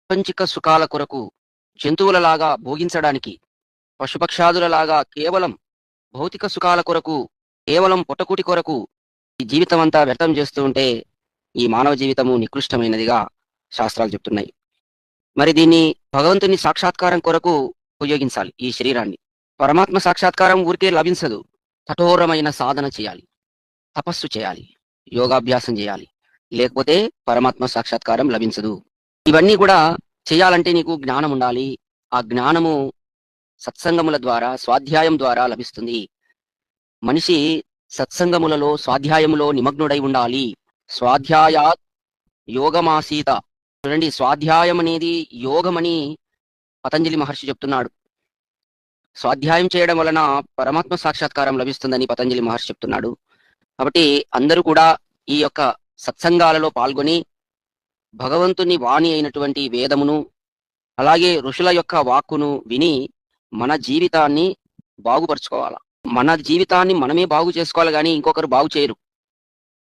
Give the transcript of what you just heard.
ప్రాపంచిక సుఖాల కొరకు జంతువులలాగా భోగించడానికి, పశుపక్షాదులలాగా కేవలం భౌతిక సుఖాల కొరకు, కేవలం పొట్టకూటి కొరకు ఈ జీవితమంతా వ్యర్థం చేస్తూ ఉంటే, ఈ మానవ జీవితము నికృష్టమైనదిగా శాస్త్రాలు చెప్తున్నాయి. మరి దీన్ని భగవంతుని సాక్షాత్కారం కొరకు ఉపయోగించాలి ఈ శరీరాన్ని. పరమాత్మ సాక్షాత్కారం ఊరికే లభించదు. కఠోరమైన సాధన చేయాలి. తపస్సు చేయాలి. యోగాభ్యాసం చేయాలి. లేకపోతే పరమాత్మ సాక్షాత్కారం లభించదు. ఇవన్నీ కూడా చేయాలంటే నీకు జ్ఞానం ఉండాలి. ఆ జ్ఞానము సత్సంగముల ద్వారా, స్వాధ్యాయం ద్వారా లభిస్తుంది. మనిషి సత్సంగములలో, స్వాధ్యాయములో నిమగ్నుడై ఉండాలి. స్వాధ్యాయాత్ యోగమాసీత. చూడండి, స్వాధ్యాయం అనేది యోగమని పతంజలి మహర్షి చెప్తున్నాడు. స్వాధ్యాయం చేయడం వలన పరమాత్మ సాక్షాత్కారం లభిస్తుందని పతంజలి మహర్షి చెప్తున్నాడు. కాబట్టి అందరూ కూడా ఈ యొక్క సత్సంగాలలో పాల్గొని భగవంతుని వాణి అయినటువంటి వేదమును, అలాగే ఋషుల యొక్క వాక్కును విని మన జీవితాన్ని బాగుపరుచుకోవాలి. మన జీవితాన్ని మనమే బాగు చేసుకోవాలి, కానీ ఇంకొకరు బాగు చేయరు.